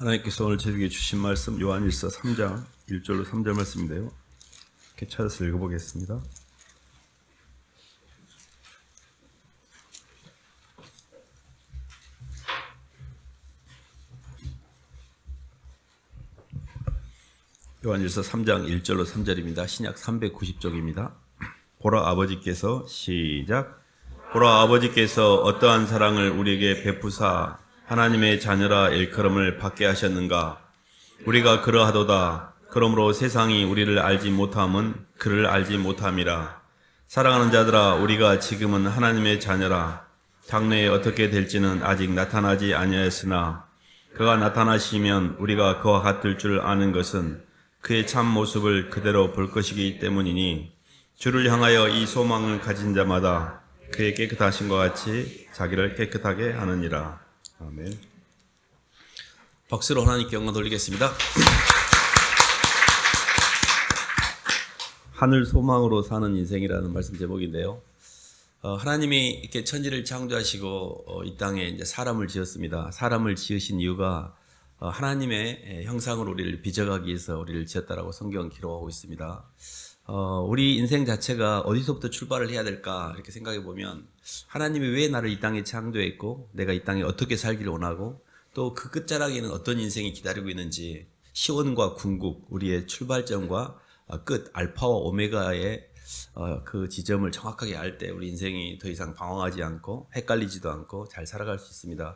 하나님께서 오늘 저에게 주신 말씀 요한일서 3장 1절로 3절 말씀인데요. 이렇게 찾아서 읽어보겠습니다. 요한일서 3장 1절로 3절입니다. 신약 390쪽입니다. 보라 아버지께서 시작. 보라 아버지께서 어떠한 사랑을 우리에게 베푸사 하나님의 자녀라 일컬음을 받게 하셨는가. 우리가 그러하도다. 그러므로 세상이 우리를 알지 못함은 그를 알지 못함이라. 사랑하는 자들아, 우리가 지금은 하나님의 자녀라. 장래에 어떻게 될지는 아직 나타나지 아니하였으나 그가 나타나시면 우리가 그와 같을 줄 아는 것은 그의 참 모습을 그대로 볼 것이기 때문이니 주를 향하여 이 소망을 가진 자마다 그의 깨끗하심과 같이 자기를 깨끗하게 하느니라. 아멘. 박수로 하나님께 영광 돌리겠습니다. 하늘 소망으로 사는 인생이라는 말씀 제목인데요. 하나님이 이렇게 천지를 창조하시고 이 땅에 이제 사람을 지었습니다. 사람을 지으신 이유가 하나님의 형상으로 우리를 빚어가기 위해서 우리를 지었다라고 성경은 기록하고 있습니다. 우리 인생 자체가 어디서부터 출발을 해야 될까 이렇게 생각해 보면 하나님이 왜 나를 이 땅에 창조했고 내가 이 땅에 어떻게 살기를 원하고 또 그 끝자락에는 어떤 인생이 기다리고 있는지 시온과 궁극 우리의 출발점과 끝 알파와 오메가의 그 지점을 정확하게 알 때 우리 인생이 더 이상 방황하지 않고 헷갈리지도 않고 잘 살아갈 수 있습니다.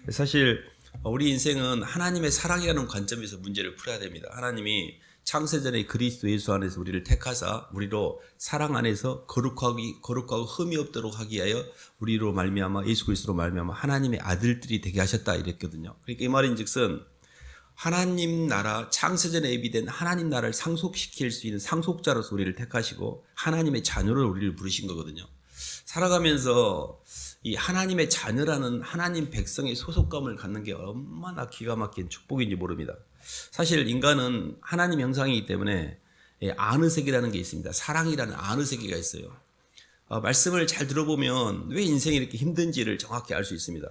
사실 우리 인생은 하나님의 사랑이라는 관점에서 문제를 풀어야 됩니다. 하나님이 창세전에 그리스도 예수 안에서 우리를 택하사 우리로 사랑 안에서 거룩하고 흠이 없도록 하기 위하여 우리로 말미암아 예수 그리스도로 말미암아 하나님의 아들들이 되게 하셨다 이랬거든요. 그러니까 이 말인즉슨 하나님 나라 창세전에 예비된 하나님 나라를 상속시킬 수 있는 상속자로서 우리를 택하시고 하나님의 자녀로 우리를 부르신 거거든요. 살아가면서 이 하나님의 자녀라는 하나님 백성의 소속감을 갖는 게 얼마나 기가 막힌 축복인지 모릅니다. 사실 인간은 하나님 형상이기 때문에 아느색이라는 게 있습니다. 사랑이라는 아느색이가 있어요. 말씀을 잘 들어보면 왜 인생이 이렇게 힘든지를 정확히 알 수 있습니다.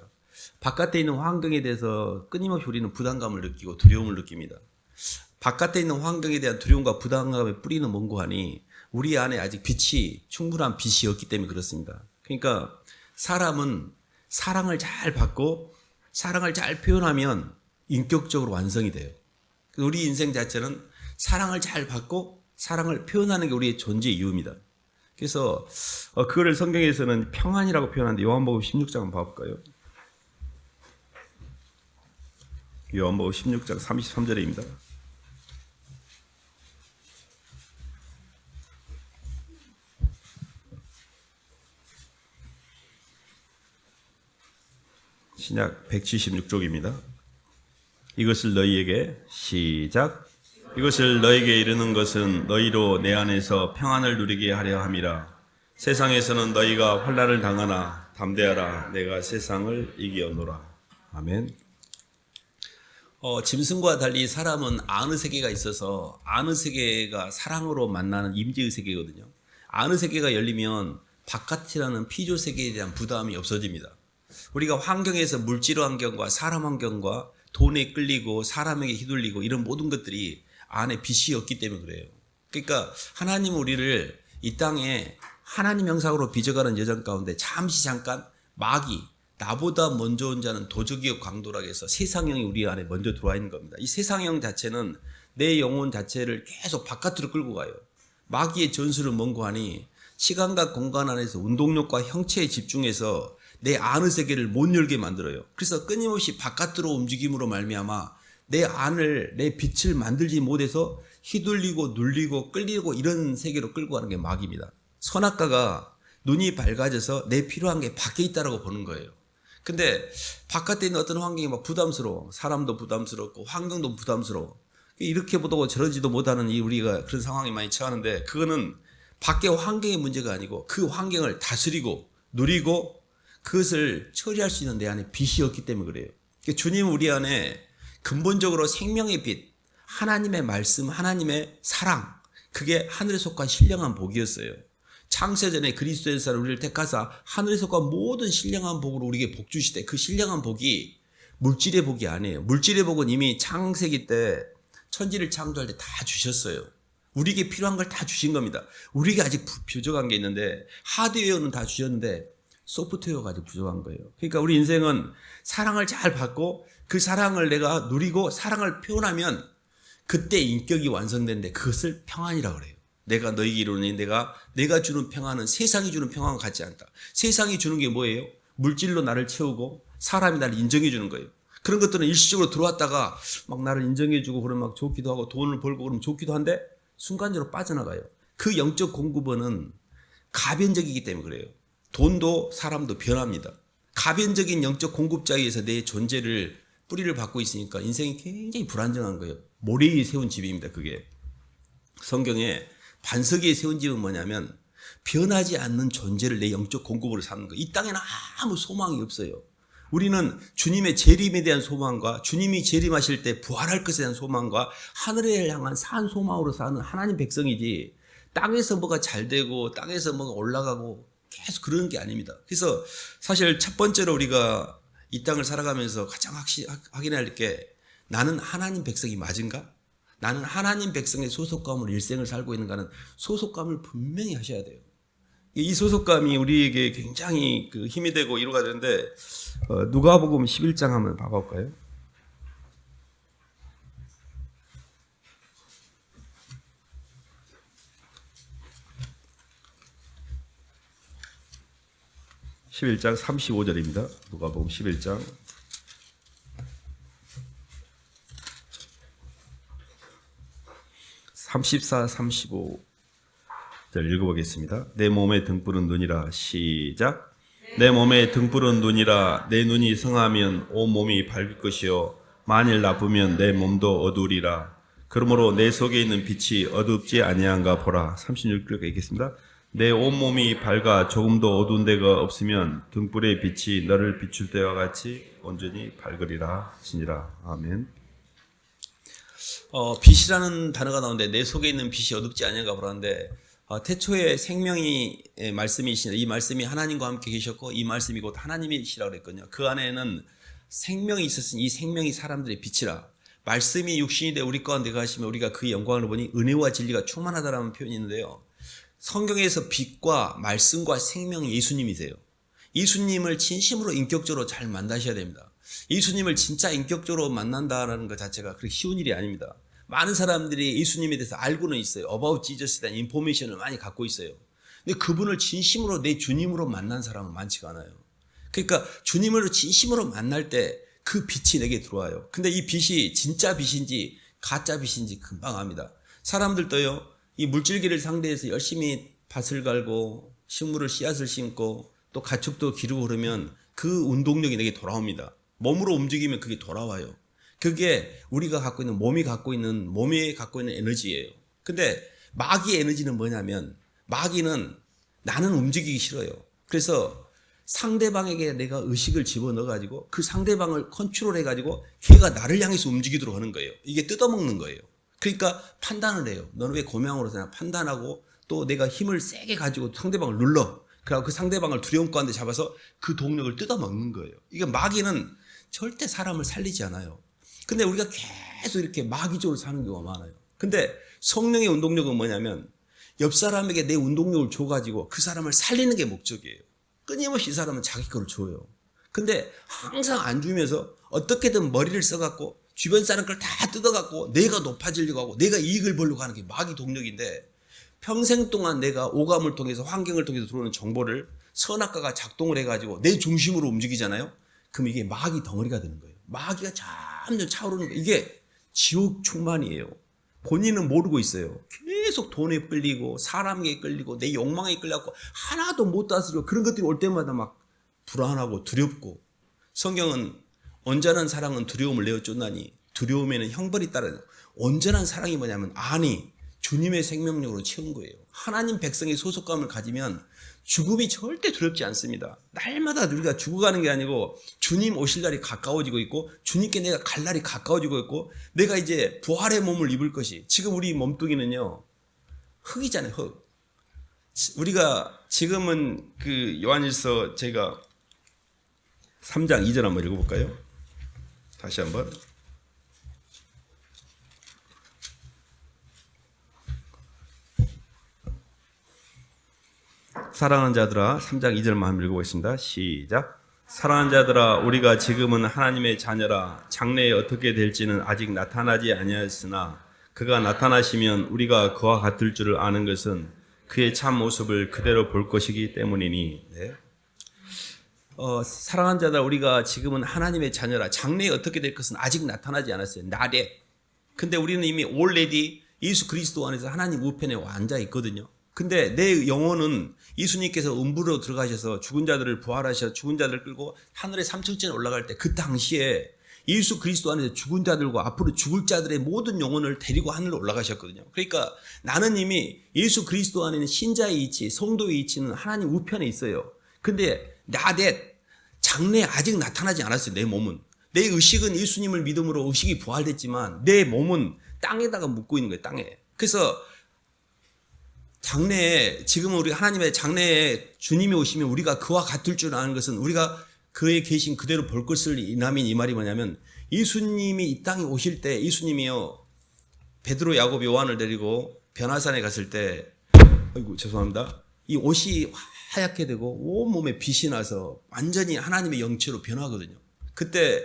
바깥에 있는 환경에 대해서 끊임없이 우리는 부담감을 느끼고 두려움을 느낍니다. 바깥에 있는 환경에 대한 두려움과 부담감의 뿌리는 뭔고 하니 우리 안에 아직 충분한 빛이 없기 때문에 그렇습니다. 그러니까 사람은 사랑을 잘 받고 사랑을 잘 표현하면 인격적으로 완성이 돼요. 우리 인생 자체는 사랑을 잘 받고 사랑을 표현하는 게 우리의 존재의 이유입니다. 그래서 그거를 성경에서는 평안이라고 표현하는데 요한복음 16장 한번 봐볼까요? 요한복음 16장 33절입니다. 신약 176쪽입니다. 이것을 너희에게 시작. 이것을 너희에게 이르는 것은 너희로 내 안에서 평안을 누리게 하려 함이라. 세상에서는 너희가 환난을 당하나 담대하라. 내가 세상을 이기었노라. 아멘. 짐승과 달리 사람은 아는 세계가 있어서 아는 세계가 사랑으로 만나는 임재의 세계거든요. 아는 세계가 열리면 바깥이라는 피조 세계에 대한 부담이 없어집니다. 우리가 환경에서 물질 환경과 사람 환경과 돈에 끌리고 사람에게 휘둘리고 이런 모든 것들이 안에 빛이 없기 때문에 그래요. 그러니까 하나님은 우리를 이 땅에 하나님 형상으로 빚어가는 여정 가운데 잠깐 마귀 나보다 먼저 온 자는 도적이요 강도라고 해서 세상형이 우리 안에 먼저 들어와 있는 겁니다. 이 세상형 자체는 내 영혼 자체를 계속 바깥으로 끌고 가요. 마귀의 전술은 뭔고 하니 시간과 공간 안에서 운동력과 형체에 집중해서 내 아는 세계를 못 열게 만들어요. 그래서 끊임없이 바깥으로 움직임으로 말미암아 내 빛을 만들지 못해서 휘둘리고 눌리고 끌리고 이런 세계로 끌고 가는 게 마귀입니다. 선악과가 눈이 밝아져서 내 필요한 게 밖에 있다라고 보는 거예요. 근데 바깥에 있는 어떤 환경이 막 부담스러워. 사람도 부담스럽고 환경도 부담스러워. 이렇게 보고 저러지도 못하는 우리가 그런 상황이 많이 처하는데 그거는 밖의 환경의 문제가 아니고 그 환경을 다스리고 누리고 그것을 처리할 수 있는 내 안에 빛이 없기 때문에 그래요. 그러니까 주님은 우리 안에 근본적으로 생명의 빛, 하나님의 말씀, 하나님의 사랑, 그게 하늘에 속한 신령한 복이었어요. 창세전에 그리스도에서 우리를 택하사 하늘에 속한 모든 신령한 복으로 우리에게 복 주시되 그 신령한 복이 물질의 복이 아니에요. 물질의 복은 이미 창세기 때 천지를 창조할 때 다 주셨어요. 우리에게 필요한 걸 다 주신 겁니다. 우리에게 아직 부족한 게 있는데 하드웨어는 다 주셨는데 소프트웨어가 아직 부족한 거예요. 그러니까 우리 인생은 사랑을 잘 받고 그 사랑을 내가 누리고 사랑을 표현하면 그때 인격이 완성되는데 그것을 평안이라고 그래요. 내가 너희에게 이루니 내가 주는 평안은 세상이 주는 평안과 같지 않다. 세상이 주는 게 뭐예요? 물질로 나를 채우고 사람이 나를 인정해 주는 거예요. 그런 것들은 일시적으로 들어왔다가 막 나를 인정해 주고 그러면 막 좋기도 하고 돈을 벌고 그러면 좋기도 한데 순간적으로 빠져나가요. 그 영적 공급원은 가변적이기 때문에 그래요. 돈도 사람도 변합니다. 가변적인 영적 공급자에 의해서 내 존재를 뿌리를 받고 있으니까 인생이 굉장히 불안정한 거예요. 모래 위에 세운 집입니다. 그게 성경에 반석 위에 세운 집은 뭐냐면 변하지 않는 존재를 내 영적 공급으로 삼는 거예요. 이 땅에는 아무 소망이 없어요. 우리는 주님의 재림에 대한 소망과 주님이 재림하실 때 부활할 것에 대한 소망과 하늘을 향한 산 소망으로 사는 하나님 백성이지 땅에서 뭐가 잘 되고 땅에서 뭐가 올라가고 계속 그런 게 아닙니다. 그래서 사실 첫 번째로 우리가 이 땅을 살아가면서 가장 확인할 게 나는 하나님 백성이 맞은가? 나는 하나님 백성의 소속감으로 일생을 살고 있는가는 소속감을 분명히 하셔야 돼요. 이 소속감이 우리에게 굉장히 힘이 되고 이루가 되는데 누가복음 11장 한번 봐볼까요? (11장) 35절입니다. 누가복음 11장 34, 35절 읽어보겠습니다. 내 몸에 등불은 눈이라. 시작. 내 몸에 등불은 눈이라. 내 눈이 성하면 온 몸이 밝을 것이요 만일 나쁘면 내 몸도 어두우리라. 그러므로 내 속에 있는 빛이 어둡지 아니한가 보라. 36절 읽겠습니다. 내 온몸이 밝아 조금도 어두운 데가 없으면 등불의 빛이 너를 비출 때와 같이 온전히 밝으리라 하시니라. 아멘. 빛이라는 단어가 나오는데 내 속에 있는 빛이 어둡지 아니한가 보라는데 태초에 생명이 말씀이시니 이 말씀이 하나님과 함께 계셨고 이 말씀이 곧 하나님이시라고 그랬거든요. 그 안에는 생명이 있었으니 이 생명이 사람들의 빛이라. 말씀이 육신이 되어 우리 가운데 가시면 우리가 그의 영광을 보니 은혜와 진리가 충만하다라는 표현이 있는데요. 성경에서 빛과 말씀과 생명이 예수님이세요. 예수님을 진심으로 인격적으로 잘 만나셔야 됩니다. 예수님을 진짜 인격적으로 만난다는 것 자체가 그렇게 쉬운 일이 아닙니다. 많은 사람들이 예수님에 대해서 알고는 있어요. About Jesus에 대한 인포메이션을 많이 갖고 있어요. 근데 그분을 진심으로 내 주님으로 만난 사람은 많지가 않아요. 그러니까 주님을 진심으로 만날 때 그 빛이 내게 들어와요. 근데 이 빛이 진짜 빛인지 가짜 빛인지 금방 압니다. 사람들도요, 이 물질기를 상대해서 열심히 밭을 갈고 식물을 씨앗을 심고 또 가축도 기르고 그러면 그 운동력이 내게 돌아옵니다. 몸으로 움직이면 그게 돌아와요. 그게 우리가 갖고 있는 몸에 갖고 있는 에너지예요. 근데 마귀의 에너지는 뭐냐면 마귀는 나는 움직이기 싫어요. 그래서 상대방에게 내가 의식을 집어넣어가지고 그 상대방을 컨트롤해가지고 걔가 나를 향해서 움직이도록 하는 거예요. 이게 뜯어먹는 거예요. 그러니까 판단을 해요. 너는 왜 고명으로 사냐 판단하고 또 내가 힘을 세게 가지고 상대방을 눌러. 그리고 그 상대방을 두려움 가운데 잡아서 그 동력을 뜯어먹는 거예요. 이게 마귀는 절대 사람을 살리지 않아요. 근데 우리가 계속 이렇게 마귀적으로 사는 경우가 많아요. 근데 성령의 운동력은 뭐냐면 옆 사람에게 내 운동력을 줘가지고 그 사람을 살리는 게 목적이에요. 끊임없이 이 사람은 자기 거를 줘요. 근데 항상 안 주면서 어떻게든 머리를 써갖고 주변 사람 걸 다 뜯어갖고 내가 높아지려고 하고 내가 이익을 보려고 하는 게 마귀 동력인데 평생 동안 내가 오감을 통해서 환경을 통해서 들어오는 정보를 선악과가 작동을 해가지고 내 중심으로 움직이잖아요. 그럼 이게 마귀 덩어리가 되는 거예요. 마귀가 점점 차오르는 거예요. 이게 지옥 충만이에요. 본인은 모르고 있어요. 계속 돈에 끌리고 사람에게 끌리고 내 욕망에 끌려갖고 하나도 못 다스리고 그런 것들이 올 때마다 막 불안하고 두렵고 성경은 온전한 사랑은 두려움을 내어 쫓나니 두려움에는 형벌이 따르는 온전한 사랑이 뭐냐면 아니 주님의 생명력으로 채운 거예요. 하나님 백성의 소속감을 가지면 죽음이 절대 두렵지 않습니다. 날마다 우리가 죽어가는 게 아니고 주님 오실 날이 가까워지고 있고 주님께 내가 갈 날이 가까워지고 있고 내가 이제 부활의 몸을 입을 것이 지금 우리 몸뚱이는요 흙이잖아요. 흙. 우리가 지금은 요한일서 제가 3장 2절 한번 읽어볼까요? 다시 한번. 사랑하는 자들아, 3장 2절만 한번 읽어보겠습니다. 시작. 사랑하는 자들아, 우리가 지금은 하나님의 자녀라. 장래에 어떻게 될지는 아직 나타나지 아니하였으나 그가 나타나시면 우리가 그와 같을 줄을 아는 것은 그의 참 모습을 그대로 볼 것이기 때문이니. 네. 사랑하는 자들아, 우리가 지금은 하나님의 자녀라. 장래에 어떻게 될 것은 아직 나타나지 않았어요. Not yet. 근데 우리는 이미 already 예수 그리스도 안에서 하나님 우편에 앉아 있거든요. 근데 내 영혼은 예수님께서 음부로 들어가셔서 죽은 자들을 부활하셔서 죽은 자들을 끌고 하늘의 삼층천에 올라갈 때 그 당시에 예수 그리스도 안에서 죽은 자들과 앞으로 죽을 자들의 모든 영혼을 데리고 하늘로 올라가셨거든요. 그러니까 나는 이미 예수 그리스도 안에는 신자의 이치, 성도의 이치는 하나님 우편에 있어요. 근데 나댓 장래에 아직 나타나지 않았어요. 내 몸은. 내 의식은 예수님을 믿음으로 의식이 부활됐지만 내 몸은 땅에다가 묻고 있는 거예요. 땅에. 그래서 장래에 지금은 우리가 하나님의 장래에 주님이 오시면 우리가 그와 같을 줄 아는 것은 우리가 그의 계신 그대로 볼 것을 이남인 이 말이 뭐냐면 예수님이 이 땅에 오실 때 예수님이요 베드로 야곱 요한을 데리고 변화산에 갔을 때 아이고 죄송합니다. 이 옷이 하얗게 되고 온몸에 빛이 나서 완전히 하나님의 영체로 변하거든요. 그때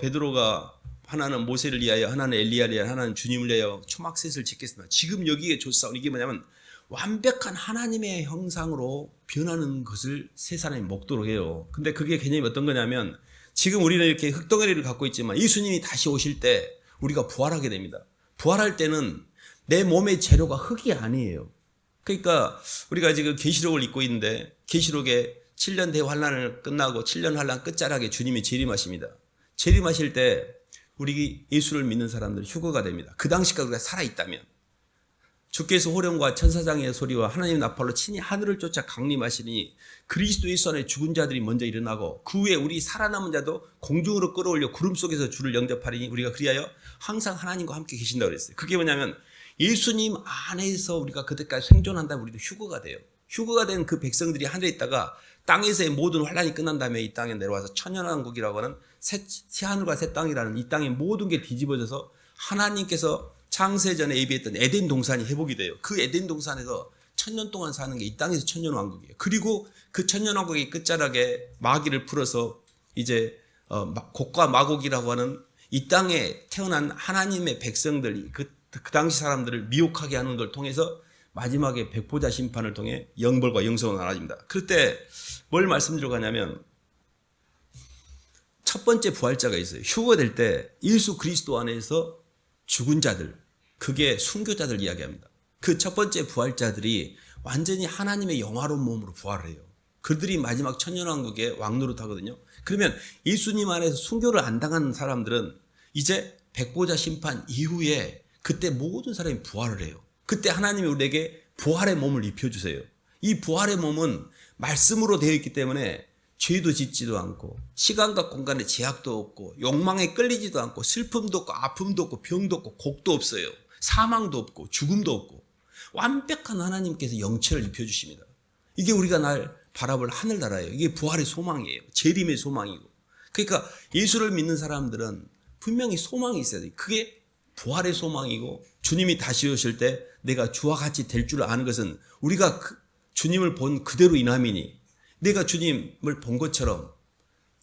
베드로가 하나는 모세를 위하여 하나는 엘리야를 위하여 하나는 주님을 위하여 초막셋을 짓겠습니다. 지금 여기에 조사온 이게 뭐냐면 완벽한 하나님의 형상으로 변하는 것을 세 사람이 먹도록 해요. 근데 그게 개념이 어떤 거냐면 지금 우리는 이렇게 흙덩어리를 갖고 있지만 예수님이 다시 오실 때 우리가 부활하게 됩니다. 부활할 때는 내 몸의 재료가 흙이 아니에요. 그러니까 우리가 지금 계시록을 읽고 있는데 계시록에 7년 대환란을 끝나고 7년 환란 끝자락에 주님이 재림하십니다. 재림하실 때 우리 예수를 믿는 사람들 휴거가 됩니다. 그 당시까지 우리가 살아있다면 주께서 호령과 천사장의 소리와 하나님 나팔로 친히 하늘을 쫓아 강림하시니 그리스도 예수 안에 죽은 자들이 먼저 일어나고 그 후에 우리 살아남은 자도 공중으로 끌어올려 구름 속에서 주를 영접하리니 우리가 그리하여 항상 하나님과 함께 계신다고 그랬어요. 그게 뭐냐면 예수님 안에서 우리가 그때까지 생존한다면 우리도 휴거가 돼요. 휴거가 된 그 백성들이 하늘에 있다가 땅에서의 모든 환란이 끝난 다음에 이 땅에 내려와서 천년왕국이라고 하는 새 하늘과 새 땅이라는 이 땅의 모든 게 뒤집어져서 하나님께서 창세전에 예비했던 에덴 동산이 회복이 돼요. 그 에덴 동산에서 천년 동안 사는 게 이 땅에서 천년왕국이에요. 그리고 그 천년왕국의 끝자락에 마귀를 풀어서 이제 곡과 마곡이라고 하는 이 땅에 태어난 하나님의 백성들이 그 당시 사람들을 미혹하게 하는 걸 통해서 마지막에 백보자 심판을 통해 영벌과 영생으로 나눠집니다. 그럴 때 뭘 말씀드리려고 하냐면 첫 번째 부활자가 있어요. 휴거될 때 예수 그리스도 안에서 죽은 자들, 그게 순교자들 이야기합니다. 그 첫 번째 부활자들이 완전히 하나님의 영화로운 몸으로 부활을 해요. 그들이 마지막 천년왕국의 왕노릇하거든요. 그러면 예수님 안에서 순교를 안 당한 사람들은 이제 백보자 심판 이후에 그때 모든 사람이 부활을 해요. 그때 하나님이 우리에게 부활의 몸을 입혀주세요. 이 부활의 몸은 말씀으로 되어 있기 때문에 죄도 짓지도 않고 시간과 공간에 제약도 없고 욕망에 끌리지도 않고 슬픔도 없고 아픔도 없고 병도 없고 곡도 없어요. 사망도 없고 죽음도 없고 완벽한 하나님께서 영체를 입혀주십니다. 이게 우리가 날 바라볼 하늘나라예요. 이게 부활의 소망이에요. 재림의 소망이고. 그러니까 예수를 믿는 사람들은 분명히 소망이 있어야 돼요. 그게 부활의 소망이고 주님이 다시 오실 때 내가 주와 같이 될 줄 아는 것은 우리가 주님을 본 그대로 인함이니 내가 주님을 본 것처럼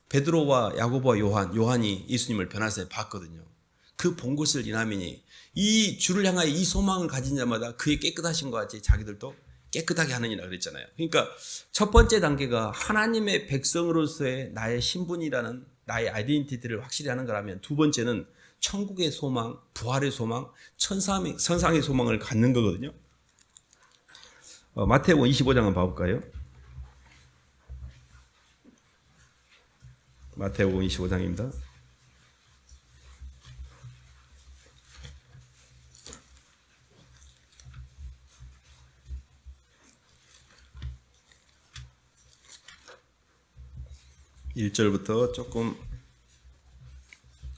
베드로와 야고보와 요한이 예수님을 변화산에 봤거든요. 그 본 것을 인함이니 이 주를 향하여 이 소망을 가진 자마다 그의 깨끗하신 것 같이 자기들도 깨끗하게 하느니라 그랬잖아요. 그러니까 첫 번째 단계가 하나님의 백성으로서의 나의 신분이라는 나의 아이덴티티를 확실히 하는 거라면 두 번째는 천국의 소망, 부활의 소망, 천상의 소망을 갖는 거거든요. 마태복음 25장 한번 봐볼까요? 마태복음 25장입니다. (1절부터) 조금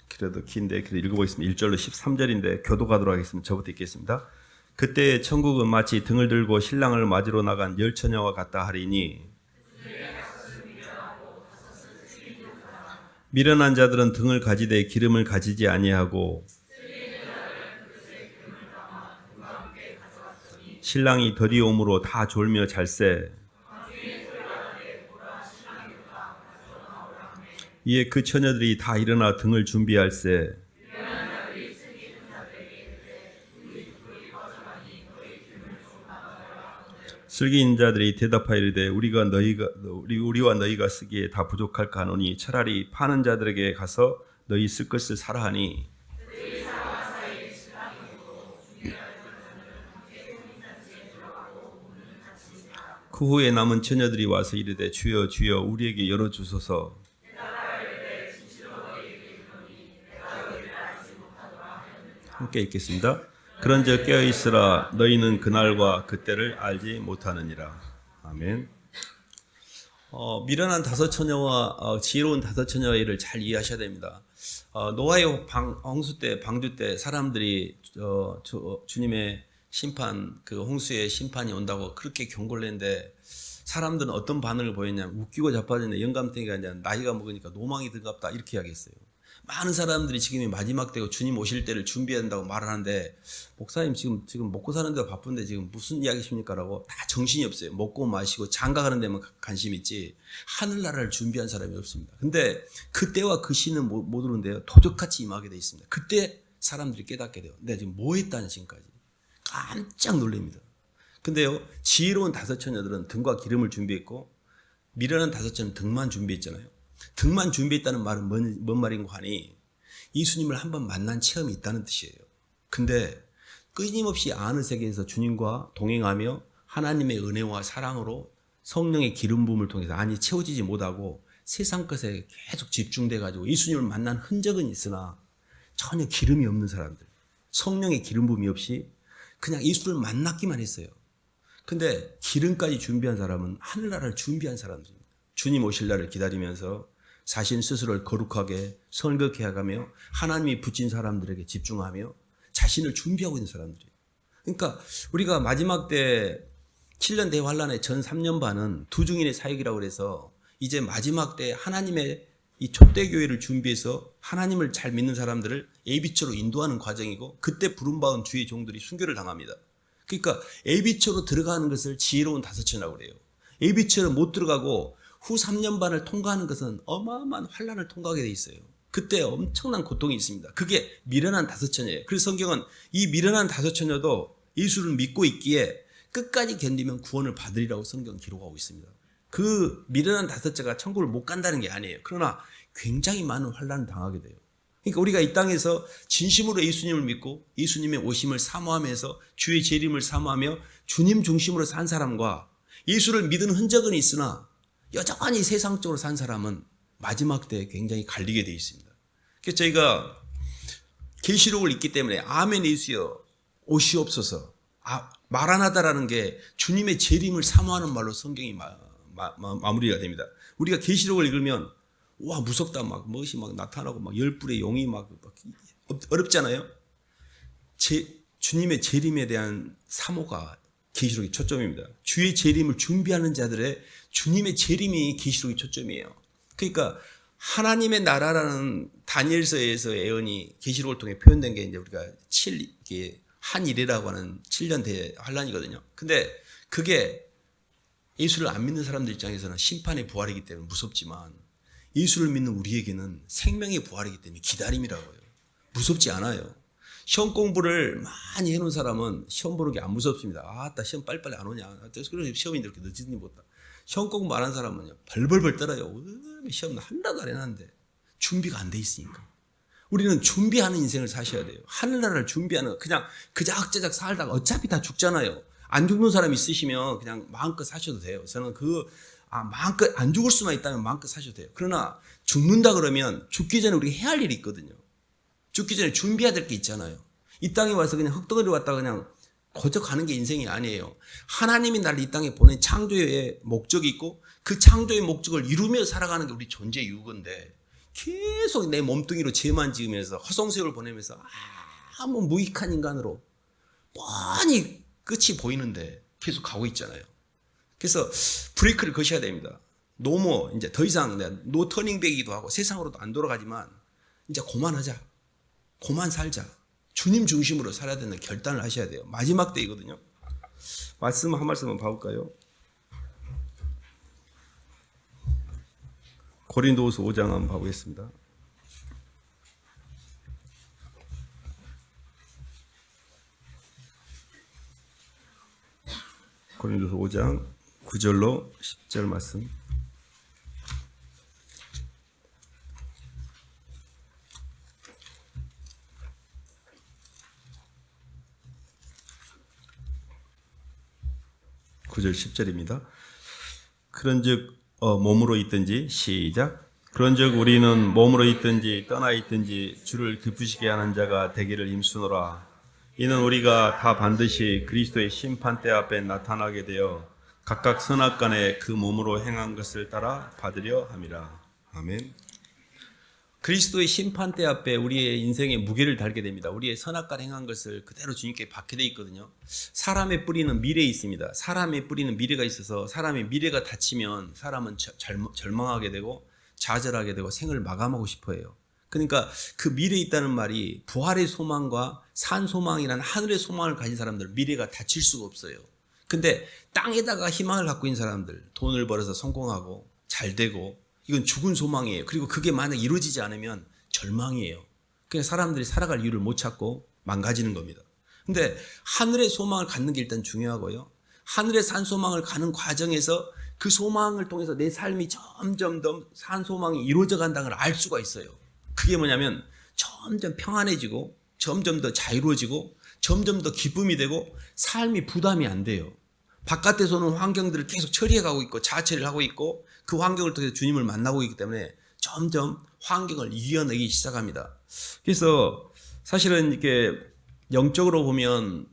그래도 긴데 그래도 읽어보겠습니다. 1절로 13절인데 교도가도록 하겠습니다. 저부터 읽겠습니다. 그때 천국은 마치 등을 들고 신랑을 맞으러 나간 열처녀와 같다 하리니 미련한 자들은 등을 가지되 기름을 가지지 아니하고 신랑이 더디옴으로 다 졸며 잘세. 이에 그 처녀들이 다 일어나 등을 준비할세. 슬기 있는 자들이 대답하이르되 우리와 너희가 쓰기에 다 부족할까 하노니 차라리 파는 자들에게 가서 너희 쓸 것을 사라 하니. 그 후에 남은 처녀들이 와서 이르되 주여 주여 우리에게 열어 주소서. 함께 읽겠습니다. 그런즉 깨어 있으라 너희는 그날과 그때를 알지 못하느니라. 아멘. 미련한 다섯 처녀와 지혜로운 다섯 처녀의 일을 잘 이해하셔야 됩니다. 노아의 홍수 때, 방주 때 사람들이 주님의 심판, 그 홍수의 심판이 온다고 그렇게 경고를 했는데 사람들은 어떤 반응을 보였냐면 웃기고 자빠졌네. 영감탱이가 아니라 나이가 먹으니까 노망이 든갑다 이렇게 이야기했어요. 많은 사람들이 지금이 마지막 때고 주님 오실 때를 준비한다고 말을 하는데 목사님 지금 먹고 사는 데가 바쁜데 지금 무슨 이야기십니까? 라고 다 정신이 없어요. 먹고 마시고 장가가는 데만 관심 있지 하늘나라를 준비한 사람이 없습니다. 근데 그때와 그 시는 못 오는데요. 도적같이 임하게 돼 있습니다. 그때 사람들이 깨닫게 돼요. 내가 지금 뭐 했다는 지금까지. 깜짝 놀랍니다. 근데요, 지혜로운 다섯 처녀들은 등과 기름을 준비했고 미련한 다섯 처녀는 등만 준비했잖아요. 등만 준비했다는 말은 뭔 말인가 하니 예수님을 한번 만난 체험이 있다는 뜻이에요. 근데 끊임없이 아는 세계에서 주님과 동행하며 하나님의 은혜와 사랑으로 성령의 기름 부음을 통해서 안이 채워지지 못하고 세상 것에 계속 집중돼 가지고 예수님을 만난 흔적은 있으나 전혀 기름이 없는 사람들, 성령의 기름 부음이 없이 그냥 예수를 만났기만 했어요. 근데 기름까지 준비한 사람은 하늘나라를 준비한 사람들입니다. 주님 오실 날을 기다리면서 자신 스스로를 거룩하게 성결케 해가며 하나님이 붙인 사람들에게 집중하며 자신을 준비하고 있는 사람들이에요. 그러니까 우리가 마지막 때 7년 대환란의 전 3년 반은 두 증인의 사역이라고 해서 이제 마지막 때 하나님의 이 촛대교회를 준비해서 하나님을 잘 믿는 사람들을 예비처로 인도하는 과정이고 그때 부름받은 주의 종들이 순교를 당합니다. 그러니까 예비처로 들어가는 것을 지혜로운 다섯 처녀라고 그래요. 예비처로 못 들어가고 후 3년 반을 통과하는 것은 어마어마한 환란을 통과하게 돼 있어요. 그때 엄청난 고통이 있습니다. 그게 미련한 다섯 처녀예요. 그래서 성경은 이 미련한 다섯 처녀도 예수를 믿고 있기에 끝까지 견디면 구원을 받으리라고 성경은 기록하고 있습니다. 그 미련한 다섯째가 천국을 못 간다는 게 아니에요. 그러나 굉장히 많은 환란을 당하게 돼요. 그러니까 우리가 이 땅에서 진심으로 예수님을 믿고 예수님의 오심을 사모하면서 주의 재림을 사모하며 주님 중심으로 산 사람과 예수를 믿은 흔적은 있으나 여전히 세상적으로 산 사람은 마지막 때 굉장히 갈리게 되어 있습니다. 그래서 저희가 계시록을 읽기 때문에 아멘 예수여 오시옵소서 마라나다라는 게 주님의 재림을 사모하는 말로 성경이 마무리가 됩니다. 우리가 계시록을 읽으면 와 무섭다 막 무엇이 막 나타나고 막 열불의 용이 막 어렵잖아요. 주님의 재림에 대한 사모가 계시록의 초점입니다. 주의 재림을 준비하는 자들의 주님의 재림이 계시록의 초점이에요. 그러니까 하나님의 나라라는 다니엘서에서의 예언이 계시록을 통해 표현된 게 이제 우리가 한일이라고 하는 7년 대환란이거든요. 근데 그게 예수를 안 믿는 사람들 입장에서는 심판의 부활이기 때문에 무섭지만 예수를 믿는 우리에게는 생명의 부활이기 때문에 기다림이라고요. 무섭지 않아요. 시험 공부를 많이 해놓은 사람은 시험 보는 게 안 무섭습니다. 나 시험 빨리빨리 안 오냐. 그래서 시험이 이렇게 늦은지 못다. 시험 공부 안 한 사람은요, 벌벌벌 떨어요. 시험 하나도 안 해놨는데 준비가 안 돼 있으니까. 우리는 준비하는 인생을 사셔야 돼요. 하늘나라를 준비하는, 그냥 그작저작 살다가 어차피 다 죽잖아요. 안 죽는 사람 있으시면 그냥 마음껏 사셔도 돼요. 저는 마음껏 안 죽을 수만 있다면 마음껏 사셔도 돼요. 그러나 죽는다 그러면 죽기 전에 우리가 해야 할 일이 있거든요. 죽기 전에 준비해야 될 게 있잖아요. 이 땅에 와서 그냥 흙덩어리 왔다가 그냥 거저 가는 게 인생이 아니에요. 하나님이 나를 이 땅에 보낸 창조의 목적이 있고 그 창조의 목적을 이루며 살아가는 게 우리 존재의 유건데 계속 내 몸뚱이로 죄만 지으면서 허송세월을 보내면서 아무 무익한 인간으로 뻔히 끝이 보이는데 계속 가고 있잖아요. 그래서 브레이크를 거셔야 됩니다. 노모, 이제 더 이상 노 터닝백이기도 하고 세상으로도 안 돌아가지만 이제 그만하자. 그만 살자. 주님 중심으로 살아야 되는 결단을 하셔야 돼요. 마지막 때이거든요. 말씀 한 말씀만 봐볼까요? 고린도후서 5장 한번 봐보겠습니다. 고린도서 5장 9절로 10절 말씀. (9절) (10절입니다) 그런즉 몸으로 있든지 시작. 그런즉 우리는 몸으로 있든지 떠나 있든지 주를 기쁘시게 하는 자가 되기를 힘쓰노라. 이는 우리가 다 반드시 그리스도의 심판대 앞에 나타나게 되어 각각 선악간에 그 몸으로 행한 것을 따라 받으려 함이라. 아멘. 그리스도의 심판대 앞에 우리의 인생의 무게를 달게 됩니다. 우리의 선악간 행한 것을 그대로 주님께 받게 돼 있거든요. 사람의 뿌리는 미래에 있습니다. 사람의 뿌리는 미래가 있어서 사람의 미래가 닫히면 사람은 절망하게 되고 좌절하게 되고 생을 마감하고 싶어해요. 그러니까 그 미래에 있다는 말이 부활의 소망과 산 소망이라는 하늘의 소망을 가진 사람들 미래가 닫힐 수가 없어요. 근데 땅에다가 희망을 갖고 있는 사람들 돈을 벌어서 성공하고 잘 되고 이건 죽은 소망이에요. 그리고 그게 만약 이루어지지 않으면 절망이에요. 그냥 사람들이 살아갈 이유를 못 찾고 망가지는 겁니다. 근데 하늘의 소망을 갖는 게 일단 중요하고요. 하늘의 산 소망을 가는 과정에서 그 소망을 통해서 내 삶이 점점 더 산 소망이 이루어져 간다는 걸 알 수가 있어요. 그게 뭐냐면 점점 평안해지고 점점 더 자유로워지고 점점 더 기쁨이 되고 삶이 부담이 안 돼요. 바깥에서는 환경들을 계속 처리해가고 있고 자처리를 하고 있고 그 환경을 통해서 주님을 만나고 있기 때문에 점점 환경을 이겨내기 시작합니다. 그래서 사실은 이렇게 영적으로 보면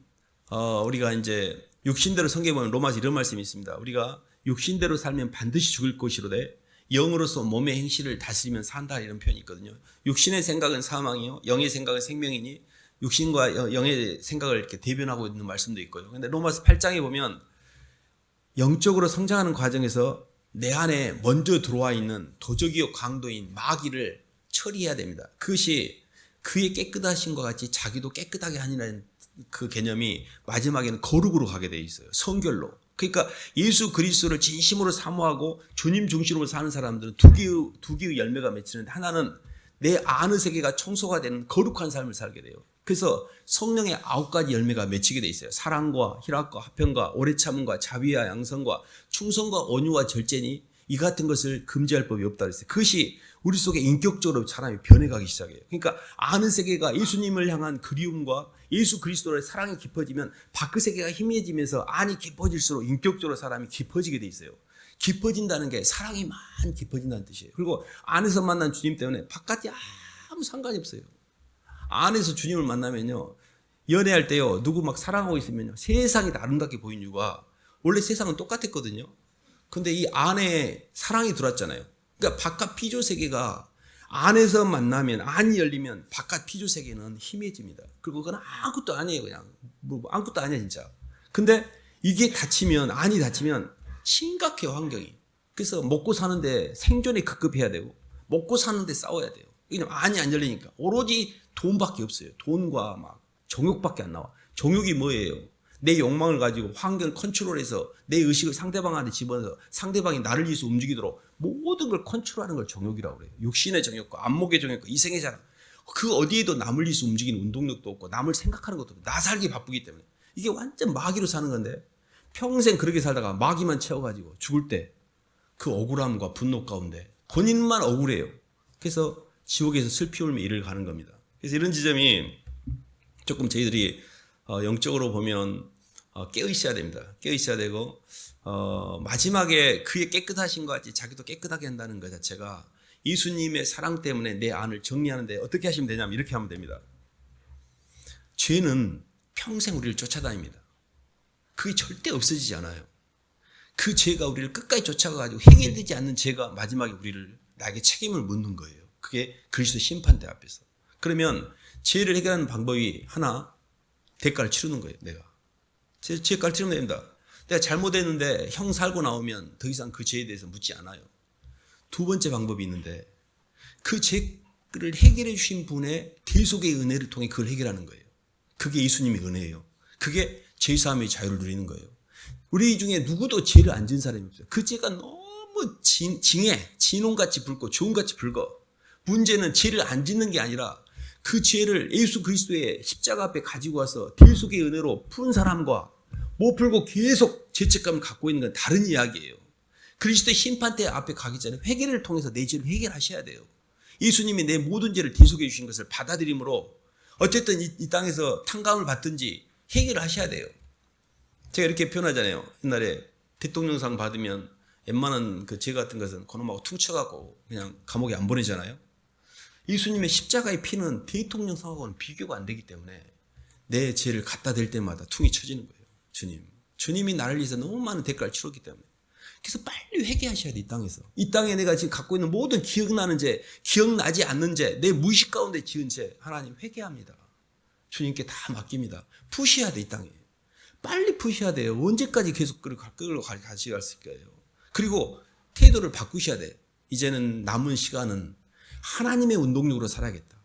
우리가 이제 육신대로 성경에 보면 로마서 이런 말씀이 있습니다. 우리가 육신대로 살면 반드시 죽을 것이로되 영으로서 몸의 행실을 다스리면 산다 이런 표현이 있거든요. 육신의 생각은 사망이요 영의 생각은 생명이니 육신과 영의 생각을 이렇게 대변하고 있는 말씀도 있고요. 근데 로마서 8장에 보면 영적으로 성장하는 과정에서 내 안에 먼저 들어와 있는 도적이요 강도인 마귀를 처리해야 됩니다. 그것이 그의 깨끗하신 것 같이 자기도 깨끗하게 하니라는 그 개념이 마지막에는 거룩으로 가게 돼 있어요. 성결로. 그러니까 예수 그리스도를 진심으로 사모하고 주님 중심으로 사는 사람들은 두 개의 열매가 맺히는데 하나는 내 안의 세계가 청소가 되는 거룩한 삶을 살게 돼요. 그래서 성령의 9가지 열매가 맺히게 돼 있어요. 사랑과 희락과 화평과 오래 참음과 자비와 양선과 충성과 온유와 절제니 이 같은 것을 금지할 법이 없다 그랬어요. 그것이 우리 속에 인격적으로 사람이 변해가기 시작해요. 그러니까 아는 세계가 예수님을 향한 그리움과 예수 그리스도의 사랑이 깊어지면 밖의 세계가 희미해지면서 안이 깊어질수록 인격적으로 사람이 깊어지게 돼 있어요. 깊어진다는 게 사랑이 많이 깊어진다는 뜻이에요. 그리고 안에서 만난 주님 때문에 바깥이 아무 상관이 없어요. 안에서 주님을 만나면요, 연애할 때요, 누구 막 사랑하고 있으면요, 세상이 다 아름답게 보이는 이유가 원래 세상은 똑같았거든요. 근데 이 안에 사랑이 들어왔잖아요. 그러니까 바깥 피조 세계가 안에서 만나면, 안이 열리면 바깥 피조 세계는 희미해집니다. 그리고 그건 아무것도 아니에요. 그냥 아무것도 아니야 진짜. 근데 이게 닫히면, 안이 닫히면 심각해요, 환경이. 그래서 먹고 사는데 생존에 급급해야 되고 먹고 사는데 싸워야 돼요. 왜냐면 안이 안 열리니까. 오로지 돈밖에 없어요. 돈과 막 정욕밖에 안 나와. 정욕이 뭐예요? 내 욕망을 가지고 환경을 컨트롤해서 내 의식을 상대방한테 집어넣어서 상대방이 나를 위해서 움직이도록 모든 걸 컨트롤하는 걸 정욕이라고 그래요. 육신의 정욕과 안목의 정욕과 이생의 자랑. 그 어디에도 남을 위해서 움직이는 운동력도 없고 남을 생각하는 것도 없고 나 살기 바쁘기 때문에 이게 완전 마귀로 사는 건데 평생 그렇게 살다가 마귀만 채워가지고 죽을 때 그 억울함과 분노 가운데 본인만 억울해요. 그래서 지옥에서 슬피 울며 이를 가는 겁니다. 그래서 이런 지점이 조금 저희들이 영적으로 보면 깨어 있어야 됩니다. 깨어 있어야 되고 마지막에 그의 깨끗하신 것 같이 자기도 깨끗하게 한다는 것 자체가 예수님의 사랑 때문에 내 안을 정리하는데 어떻게 하시면 되냐면 이렇게 하면 됩니다. 죄는 평생 우리를 쫓아다닙니다. 그게 절대 없어지지 않아요. 그 죄가 우리를 끝까지 쫓아가가지고 해결되지 않는 죄가 마지막에 우리를 나에게 책임을 묻는 거예요. 그게 그리스도 심판대 앞에서. 그러면 죄를 해결하는 방법이 하나, 대가를 치르는 거예요. 내가 대가를 치르면 됩니다. 내가 잘못했는데 형 살고 나오면 더 이상 그 죄에 대해서 묻지 않아요. 두 번째 방법이 있는데 그 죄를 해결해 주신 분의 대속의 은혜를 통해 그걸 해결하는 거예요. 그게 예수님의 은혜예요. 그게 죄사함의 자유를 누리는 거예요. 우리 중에 누구도 죄를 안 지은 사람이 없어요. 그 죄가 너무 진홍같이 붉고 주홍같이 붉어. 문제는 죄를 안 짓는 게 아니라 그 죄를 예수 그리스도의 십자가 앞에 가지고 와서 대속의 은혜로 푼 사람과 못 풀고 계속 죄책감을 갖고 있는 건 다른 이야기예요. 그리스도의 심판대 앞에 가기 전에 회개를 통해서 내 죄를 해결하셔야 돼요. 예수님이 내 모든 죄를 대속해 주신 것을 받아들임으로 어쨌든 이 땅에서 탕감을 받든지 해결을 하셔야 돼요. 제가 이렇게 표현하잖아요. 옛날에 대통령상 받으면 웬만한 그 죄 같은 것은 그놈하고 퉁쳐갖고 그냥 감옥에 안 보내잖아요. 예수님의 십자가의 피는 대통령상하고는 비교가 안 되기 때문에 내 죄를 갖다 댈 때마다 퉁이 쳐지는 거예요. 주님이 나를 위해서 너무 많은 대가를 치렀기 때문에. 그래서 빨리 회개하셔야 돼, 이 땅에서. 이 땅에 내가 지금 갖고 있는 모든 기억나는 죄, 기억나지 않는 죄, 내 무의식 가운데 지은 죄, 하나님 회개합니다. 주님께 다 맡깁니다. 푸셔야 돼, 이 땅에. 빨리 푸셔야 돼요. 언제까지 계속 끌고 같이 갈 수 있을까요? 그리고 태도를 바꾸셔야 돼. 이제는 남은 시간은 하나님의 운동력으로 살아야겠다.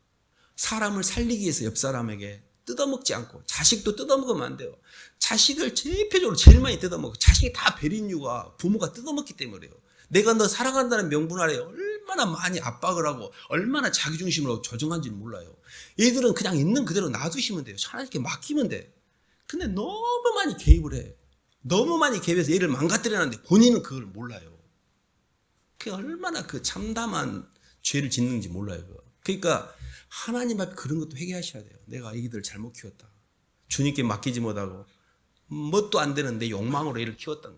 사람을 살리기 위해서 옆 사람에게 뜯어먹지 않고, 자식도 뜯어먹으면 안 돼요. 자식을 대표적으로 제일 많이 뜯어먹고, 자식이 다 베린 이유가 부모가 뜯어먹기 때문에요. 내가 너 사랑한다는 명분 아래 얼마나 많이 압박을 하고 얼마나 자기중심으로 조정한지는 몰라요. 얘들은 그냥 있는 그대로 놔두시면 돼요. 하나님께 맡기면 돼. 근데 너무 많이 개입을 해. 너무 많이 개입해서 얘를 망가뜨려놨는데 본인은 그걸 몰라요. 그게 얼마나 그 참담한 죄를 짓는지 몰라요. 그러니까 하나님 앞에 그런 것도 회개하셔야 돼요. 내가 아기들 잘못 키웠다. 주님께 맡기지 못하고 뭣도 안 되는 내 욕망으로 얘를 키웠다.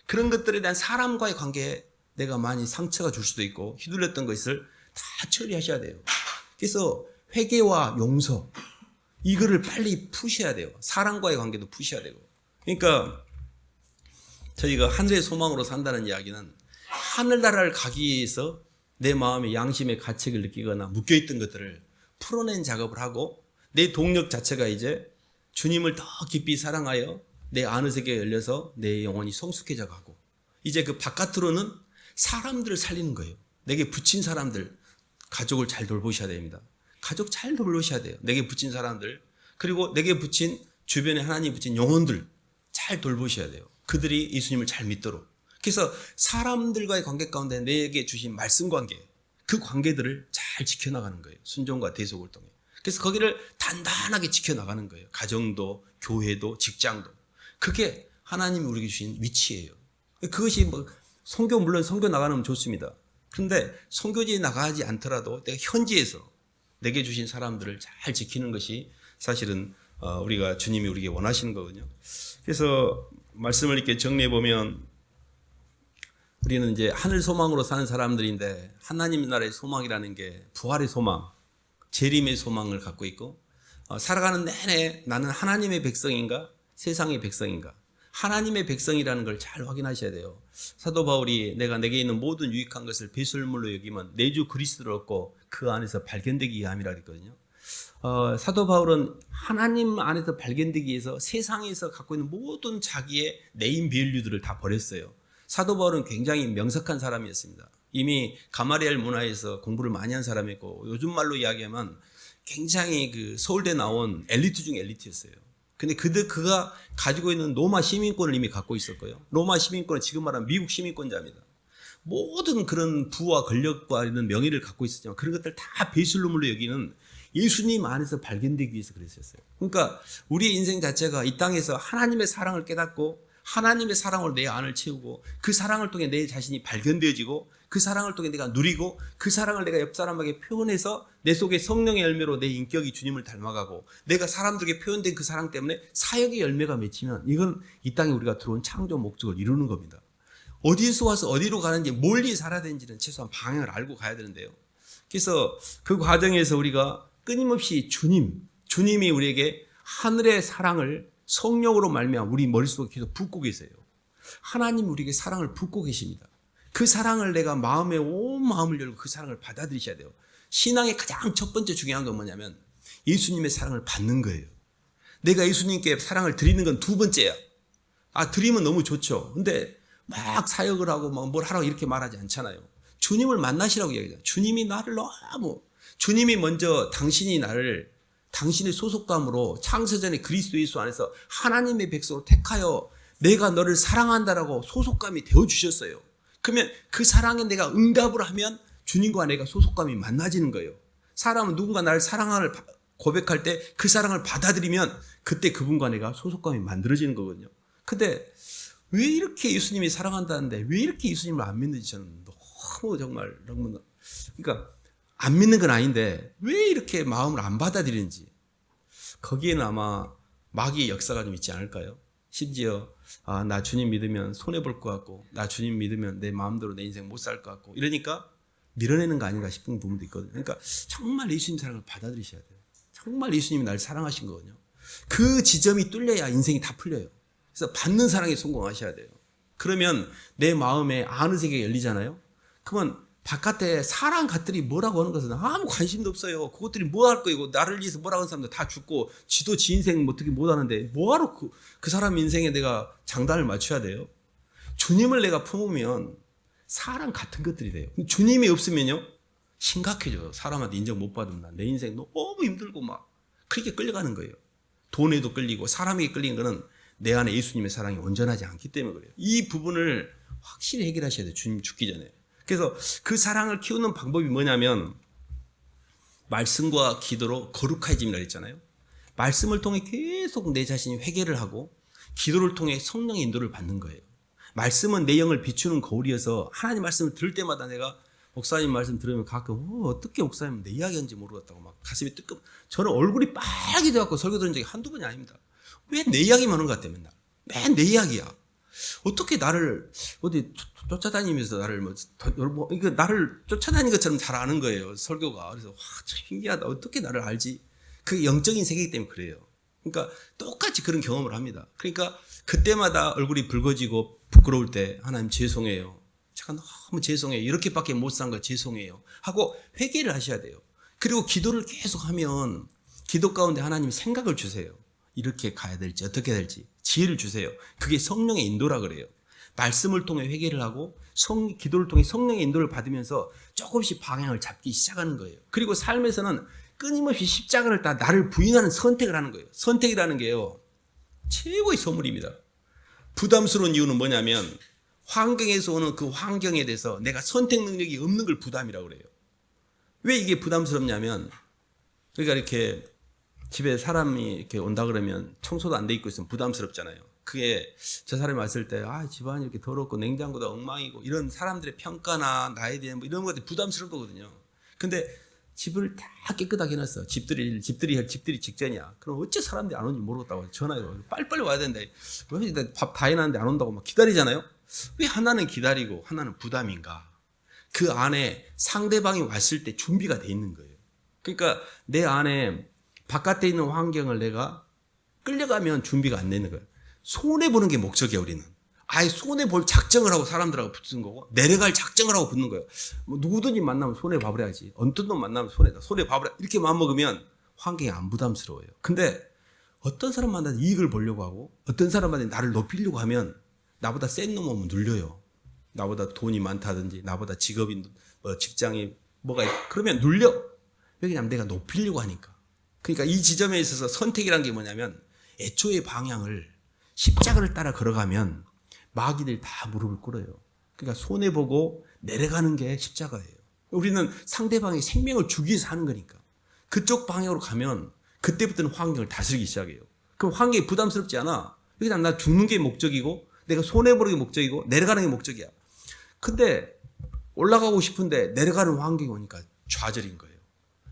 그런 것들에 대한 사람과의 관계에 내가 많이 상처가 줄 수도 있고 휘둘렸던 것을 다 처리하셔야 돼요. 그래서 회개와 용서 이거를 빨리 푸셔야 돼요. 사람과의 관계도 푸셔야 되고. 그러니까 저희가 하늘의 소망으로 산다는 이야기는 하늘나라를 가기 위해서 내 마음의 양심의 가책을 느끼거나 묶여있던 것들을 풀어낸 작업을 하고 내 동력 자체가 이제 주님을 더 깊이 사랑하여 내 안의 세계가 열려서 내 영혼이 성숙해져 가고 이제 그 바깥으로는 사람들을 살리는 거예요. 내게 붙인 사람들, 가족을 잘 돌보셔야 됩니다. 가족 잘 돌보셔야 돼요. 내게 붙인 사람들, 그리고 내게 붙인 주변에 하나님 붙인 영혼들 잘 돌보셔야 돼요. 그들이 예수님을 잘 믿도록. 그래서 사람들과의 관계 가운데 내게 주신 말씀 관계, 그 관계들을 잘 지켜나가는 거예요. 순종과 대속을 통해. 그래서 거기를 단단하게 지켜나가는 거예요. 가정도, 교회도, 직장도. 그게 하나님이 우리에게 주신 위치예요. 그것이 물론 선교 나가는 좋습니다. 그런데 선교지에 나가지 않더라도 내가 현지에서 내게 주신 사람들을 잘 지키는 것이 사실은 우리가 주님이 우리에게 원하시는 거거든요. 그래서 말씀을 이렇게 정리해 보면 우리는 이제 하늘 소망으로 사는 사람들인데 하나님 나라의 소망이라는 게 부활의 소망, 재림의 소망을 갖고 있고 살아가는 내내 나는 하나님의 백성인가 세상의 백성인가 하나님의 백성이라는 걸 잘 확인하셔야 돼요. 사도 바울이 내게 있는 모든 유익한 것을 배설물로 여기면 내 주 그리스도를 얻고 그 안에서 발견되기 위함이라 그랬거든요. 사도 바울은 하나님 안에서 발견되기 위해서 세상에서 갖고 있는 모든 자기의 네임 밸류들을 다 버렸어요. 사도 바울은 굉장히 명석한 사람이었습니다. 이미 가마리엘 문화에서 공부를 많이 한 사람이었고 요즘 말로 이야기하면 굉장히 그 서울대 나온 엘리트 중 엘리트였어요. 근데 그가 가지고 있는 로마 시민권을 이미 갖고 있었고요. 로마 시민권은 지금 말하면 미국 시민권자입니다. 모든 그런 부와 권력과 이런 명예를 갖고 있었지만 그런 것들 다 배설물로 여기는 예수님 안에서 발견되기 위해서 그랬었어요. 그러니까 우리의 인생 자체가 이 땅에서 하나님의 사랑을 깨닫고 하나님의 사랑으로 내 안을 채우고 그 사랑을 통해 내 자신이 발견되어지고 그 사랑을 통해 내가 누리고 그 사랑을 내가 옆 사람에게 표현해서 내 속에 성령의 열매로 내 인격이 주님을 닮아가고 내가 사람들에게 표현된 그 사랑 때문에 사역의 열매가 맺히면 이건 이 땅에 우리가 들어온 창조 목적을 이루는 겁니다. 어디에서 와서 어디로 가는지 멀리 살아야 되는지는 최소한 방향을 알고 가야 되는데요. 그래서 그 과정에서 우리가 끊임없이 주님이 우리에게 하늘의 사랑을 성령으로 말미암아 우리 머릿속에 계속 붓고 계세요. 하나님 우리에게 사랑을 붓고 계십니다. 그 사랑을 내가 마음에 온 마음을 열고 그 사랑을 받아들이셔야 돼요. 신앙의 가장 첫 번째 중요한 건 뭐냐면 예수님의 사랑을 받는 거예요. 내가 예수님께 사랑을 드리는 건 두 번째야. 드리면 너무 좋죠. 근데 막 사역을 하고 막 뭘 하라고 이렇게 말하지 않잖아요. 주님을 만나시라고 이야기해요. 주님이 나를 너무, 주님이 먼저 당신의 소속감으로 창세전에 그리스도 예수 안에서 하나님의 백성으로 택하여 내가 너를 사랑한다라고 소속감이 되어주셨어요. 그러면 그 사랑에 내가 응답을 하면 주님과 내가 소속감이 만나지는 거예요. 사람은 누군가 나를 사랑을 고백할 때 그 사랑을 받아들이면 그때 그분과 내가 소속감이 만들어지는 거거든요. 근데 왜 이렇게 예수님이 사랑한다는데 왜 이렇게 예수님을 안 믿는지 저는 너무 그러니까 안 믿는 건 아닌데 왜 이렇게 마음을 안 받아들이는지, 거기에는 아마 마귀의 역사가 좀 있지 않을까요? 심지어 나 주님 믿으면 손해볼 것 같고, 나 주님 믿으면 내 마음대로 내 인생 못 살 것 같고, 이러니까 밀어내는 거 아닌가 싶은 부분도 있거든요. 그러니까 정말 예수님 사랑을 받아들이셔야 돼요. 정말 예수님이 날 사랑하신 거거든요. 그 지점이 뚫려야 인생이 다 풀려요. 그래서 받는 사랑에 성공하셔야 돼요. 그러면 내 마음에 아는 세계가 열리잖아요. 그러면 바깥에 사랑 것들이 뭐라고 하는 것은 아무 관심도 없어요. 그것들이 뭐 할 거이고, 나를 위해서 뭐라고 하는 사람들 다 죽고 지도 지 인생 어떻게 못하는데 뭐하러 그 사람 인생에 내가 장단을 맞춰야 돼요. 주님을 내가 품으면 사랑 같은 것들이 돼요. 주님이 없으면요 심각해져요. 사람한테 인정 못 받으면 내 인생 너무 힘들고 막 그렇게 끌려가는 거예요. 돈에도 끌리고 사람에게 끌리는 거는 내 안에 예수님의 사랑이 온전하지 않기 때문에 그래요. 이 부분을 확실히 해결하셔야 돼요. 주님 죽기 전에. 그래서 그 사랑을 키우는 방법이 뭐냐면 말씀과 기도로 거룩해짐이라고 했잖아요. 말씀을 통해 계속 내 자신이 회개를 하고 기도를 통해 성령의 인도를 받는 거예요. 말씀은 내 영을 비추는 거울이어서 하나님 말씀을 들을 때마다 내가 목사님 말씀 들으면 가끔 어떻게 목사님 내 이야기인지 모르겠다고 막 가슴이 뜨끔, 저는 얼굴이 빨개 돼갖고 설교 들은 적이 한두 번이 아닙니다. 왜 내 이야기만 하는 것 같아 맨날. 맨 내 이야기야. 어떻게 나를 어디 쫓아다니면서 나를 이거 나를 쫓아다니는 것처럼 잘 아는 거예요 설교가. 그래서 참 신기하다. 어떻게 나를 알지? 그게 영적인 세계이기 때문에 그래요. 그러니까 똑같이 그런 경험을 합니다. 그러니까 그때마다 얼굴이 붉어지고 부끄러울 때 하나님 죄송해요. 제가 너무 죄송해요. 이렇게밖에 못 산 거 죄송해요. 하고 회개를 하셔야 돼요. 그리고 기도를 계속하면 기도 가운데 하나님이 생각을 주세요. 이렇게 가야 될지 어떻게 될지 지혜를 주세요. 그게 성령의 인도라 그래요. 말씀을 통해 회개를 하고 기도를 통해 성령의 인도를 받으면서 조금씩 방향을 잡기 시작하는 거예요. 그리고 삶에서는 끊임없이 십자가를 따 나를 부인하는 선택을 하는 거예요. 선택이라는 게요 최고의 선물입니다. 부담스러운 이유는 뭐냐면 환경에서 오는 그 환경에 대해서 내가 선택 능력이 없는 걸 부담이라고 그래요. 왜 이게 부담스럽냐면, 그러니까 이렇게 집에 사람이 이렇게 온다 그러면 청소도 안 돼 있고 있으면 부담스럽잖아요. 그게 저 사람이 왔을 때 집안이 이렇게 더럽고 냉장고도 엉망이고 이런 사람들의 평가나 나에 대한 이런 것들이 부담스러운 거거든요. 근데 집을 다 깨끗하게 해놨어. 집들이 직전이야. 그럼 어째 사람들이 안 오는지 모르겠다고 전화해요. 빨리빨리 와야 되는데 왜 밥 다 해놨는데 안 온다고 막 기다리잖아요. 왜 하나는 기다리고 하나는 부담인가? 그 안에 상대방이 왔을 때 준비가 돼 있는 거예요. 그러니까 내 안에 바깥에 있는 환경을 내가 끌려가면 준비가 안 되는 거예요. 손해보는 게 목적이야 우리는. 손해볼 작정을 하고 사람들하고 붙는 거고, 내려갈 작정을 하고 붙는 거예요. 누구든지 만나면 손해봐버려야지. 어떤 놈 만나면 손해봐버려. 이렇게 마음먹으면 환경이 안 부담스러워요. 근데 어떤 사람 만나서 이익을 보려고 하고 어떤 사람한테 나를 높이려고 하면 나보다 센 놈 오면 눌려요. 나보다 돈이 많다든지 나보다 직업이 직장이 뭐가 있고 그러면 눌려. 왜냐하면 내가 높이려고 하니까. 그러니까 이 지점에 있어서 선택이란 게 뭐냐면 애초의 방향을 십자가를 따라 걸어가면 마귀들 다 무릎을 꿇어요. 그러니까 손해보고 내려가는 게 십자가예요. 우리는 상대방의 생명을 주기 위해서 하는 거니까. 그쪽 방향으로 가면 그때부터는 환경을 다스리기 시작해요. 그럼 환경이 부담스럽지 않아. 그냥 나 죽는 게 목적이고 내가 손해보는 게 목적이고 내려가는 게 목적이야. 근데 올라가고 싶은데 내려가는 환경이 오니까 좌절인 거예요.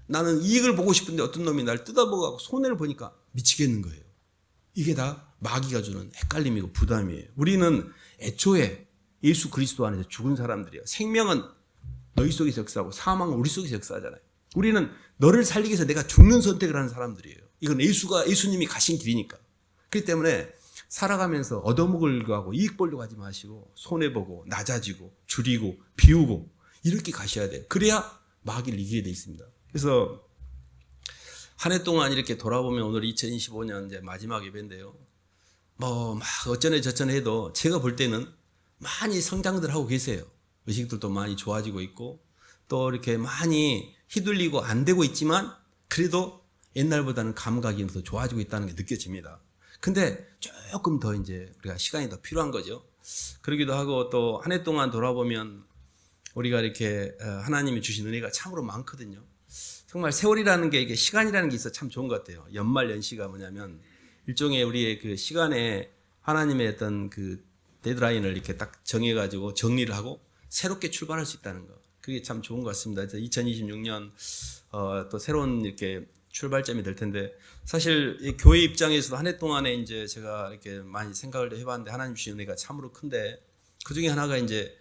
나는 이익을 보고 싶은데 어떤 놈이 날 뜯어먹어가고 손해를 보니까 미치겠는 거예요. 이게 다 마귀가 주는 헷갈림이고 부담이에요. 우리는 애초에 예수 그리스도 안에서 죽은 사람들이에요. 생명은 너희 속에서 역사하고 사망은 우리 속에서 역사하잖아요. 우리는 너를 살리기 위해서 내가 죽는 선택을 하는 사람들이에요. 이건 예수님이 가신 길이니까. 그렇기 때문에 살아가면서 얻어먹으려고 하고 이익 보려고 하지 마시고 손해보고 낮아지고 줄이고 비우고 이렇게 가셔야 돼요. 그래야 마귀를 이기게 돼 있습니다. 그래서 한 해 동안 이렇게 돌아보면 오늘 2025년 이제 마지막 예배인데요. 막 어쩌네 저쩌네 해도 제가 볼 때는 많이 성장들 하고 계세요. 의식들도 많이 좋아지고 있고 또 이렇게 많이 휘둘리고 안 되고 있지만 그래도 옛날보다는 감각이 더 좋아지고 있다는 게 느껴집니다. 근데 조금 더 이제 우리가 시간이 더 필요한 거죠. 그러기도 하고 또 한 해 동안 돌아보면 우리가 이렇게 하나님이 주신 은혜가 참으로 많거든요. 정말 세월이라는 게 이게 시간이라는 게 있어 참 좋은 것 같아요. 연말 연시가 뭐냐면 일종의 우리의 그 시간에 하나님의 어떤 그 데드라인을 이렇게 딱 정해가지고 정리를 하고 새롭게 출발할 수 있다는 거. 그게 참 좋은 것 같습니다. 2026년 또 새로운 이렇게 출발점이 될 텐데 사실 이 교회 입장에서도 한 해 동안에 이제 제가 이렇게 많이 생각을 해봤는데 하나님 주신 은혜가 참으로 큰데 그 중에 하나가 이제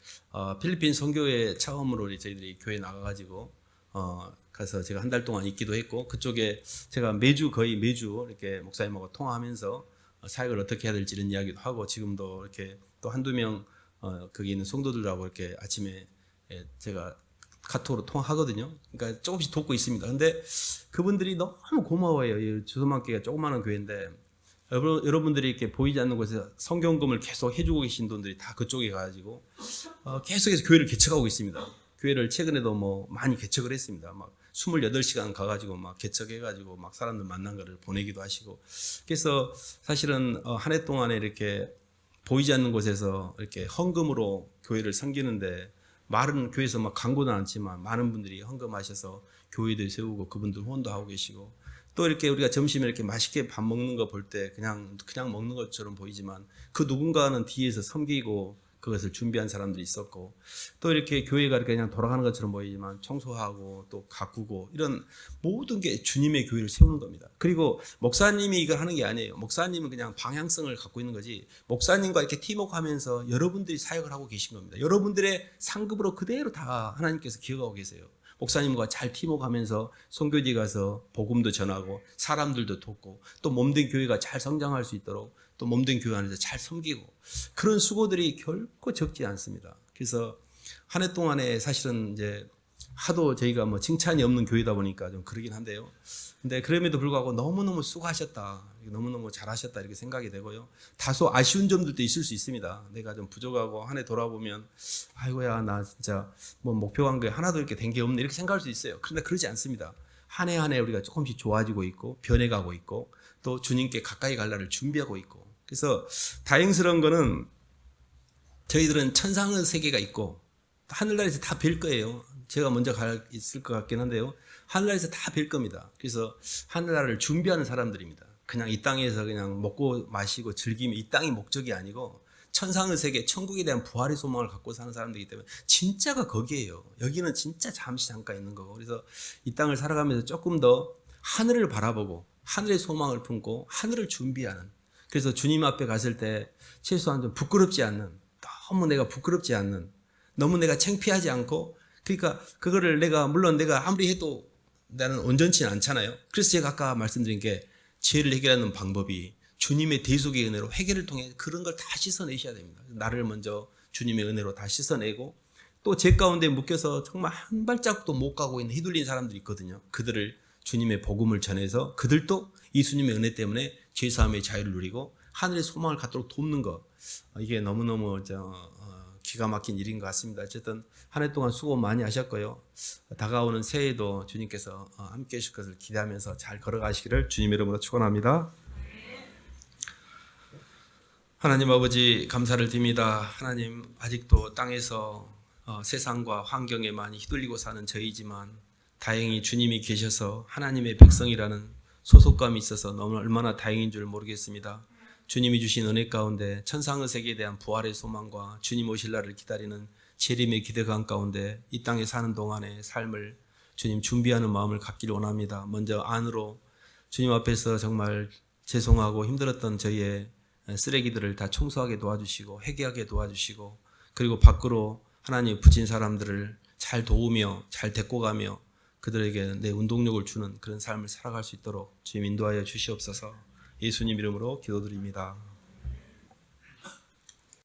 필리핀 선교회 처음으로 저희들이 교회 나가가지고 가서 제가 한 달 동안 있기도 했고 그쪽에 제가 거의 매주 이렇게 목사님하고 통화하면서 사역을 어떻게 해야 될지 이런 이야기도 하고 지금도 이렇게 또 한두 명 거기 있는 성도들하고 이렇게 아침에 제가 카톡으로 통화하거든요. 그러니까 조금씩 돕고 있습니다. 근데 그분들이 너무 고마워요. 이 주소만교회가 조그마한 교회인데 여러분들이 이렇게 보이지 않는 곳에서 성경금을 계속 해주고 계신 분들이 다 그쪽에 가가지고 계속해서 교회를 개척하고 있습니다. 교회를 최근에도 뭐 많이 개척을 했습니다. 막 28시간 가가지고 막 개척해가지고 막 사람들 만난 거를 보내기도 하시고 그래서 사실은 한 해 동안에 이렇게 보이지 않는 곳에서 이렇게 헌금으로 교회를 섬기는데 말은 교회에서 막 광고는 않지만 많은 분들이 헌금하셔서 교회도 세우고 그분들 후원도 하고 계시고 또 이렇게 우리가 점심에 이렇게 맛있게 밥 먹는 거 볼 때 그냥 먹는 것처럼 보이지만 그 누군가는 뒤에서 섬기고 그것을 준비한 사람들이 있었고 또 이렇게 교회가 이렇게 그냥 돌아가는 것처럼 보이지만 청소하고 또 가꾸고 이런 모든 게 주님의 교회를 세우는 겁니다. 그리고 목사님이 이걸 하는 게 아니에요. 목사님은 그냥 방향성을 갖고 있는 거지 목사님과 이렇게 팀워크하면서 여러분들이 사역을 하고 계신 겁니다. 여러분들의 상급으로 그대로 다 하나님께서 기억하고 계세요. 목사님과 잘 팀워크하면서 선교지 가서 복음도 전하고 사람들도 돕고 또 몸된 교회가 잘 성장할 수 있도록 또 몸된 교회 안에서 잘 섬기고 그런 수고들이 결코 적지 않습니다. 그래서 한 해 동안에 사실은 이제 하도 저희가 뭐 칭찬이 없는 교회다 보니까 좀 그러긴 한데요. 근데 그럼에도 불구하고 너무너무 수고하셨다. 너무너무 잘하셨다 이렇게 생각이 되고요. 다소 아쉬운 점들도 있을 수 있습니다. 내가 좀 부족하고 한 해 돌아보면 아이고야 나 진짜 뭐 목표한 게 하나도 이렇게 된 게 없네 이렇게 생각할 수 있어요. 그런데 그러지 않습니다. 한 해 한 해 우리가 조금씩 좋아지고 있고 변해가고 있고 또 주님께 가까이 갈 날을 준비하고 있고 그래서 다행스러운 거는 저희들은 천상의 세계가 있고 하늘나라에서 다 뵐 거예요. 제가 먼저 있을 것 같긴 한데요. 하늘나라에서 다 뵐 겁니다. 그래서 하늘나라를 준비하는 사람들입니다. 그냥 이 땅에서 그냥 먹고 마시고 즐기면 이 땅이 목적이 아니고 천상의 세계, 천국에 대한 부활의 소망을 갖고 사는 사람들이기 때문에 진짜가 거기에요. 여기는 진짜 잠시 잠깐 있는 거고 그래서 이 땅을 살아가면서 조금 더 하늘을 바라보고 하늘의 소망을 품고 하늘을 준비하는 그래서 주님 앞에 갔을 때 최소한 좀 부끄럽지 않는 너무 내가 부끄럽지 않는 너무 내가 창피하지 않고 그러니까 그거를 물론 내가 아무리 해도 나는 온전치는 않잖아요. 그래서 제가 아까 말씀드린 게 죄를 해결하는 방법이 주님의 대속의 은혜로 회개를 통해 그런 걸 다 씻어내셔야 됩니다. 나를 먼저 주님의 은혜로 다 씻어내고 또 죄 가운데 묶여서 정말 한 발짝도 못 가고 있는 휘둘린 사람들이 있거든요. 그들을 주님의 복음을 전해서 그들도 예수님의 은혜 때문에 죄사함의 자유를 누리고 하늘의 소망을 갖도록 돕는 것 이게 너무너무 기가 막힌 일인 것 같습니다. 어쨌든 한 해 동안 수고 많이 하셨고요. 다가오는 새해에도 주님께서 함께 하실 것을 기대하면서 잘 걸어가시기를 주님의 이름으로 축원합니다. 하나님 아버지 감사를 드립니다. 하나님 아직도 땅에서 세상과 환경에 많이 휘둘리고 사는 저희지만 다행히 주님이 계셔서 하나님의 백성이라는 소속감이 있어서 너무 얼마나 다행인 줄 모르겠습니다. 주님이 주신 은혜 가운데 천상의 세계에 대한 부활의 소망과 주님 오실 날을 기다리는 재림의 기대감 가운데 이 땅에 사는 동안의 삶을 주님 준비하는 마음을 갖기를 원합니다. 먼저 안으로 주님 앞에서 정말 죄송하고 힘들었던 저희의 쓰레기들을 다 청소하게 도와주시고 회개하게 도와주시고 그리고 밖으로 하나님 붙인 사람들을 잘 도우며 잘 데리고 가며 그들에게 내 운동력을 주는 그런 삶을 살아갈 수 있도록 주님 인도하여 주시옵소서. 예수님 이름으로 기도드립니다.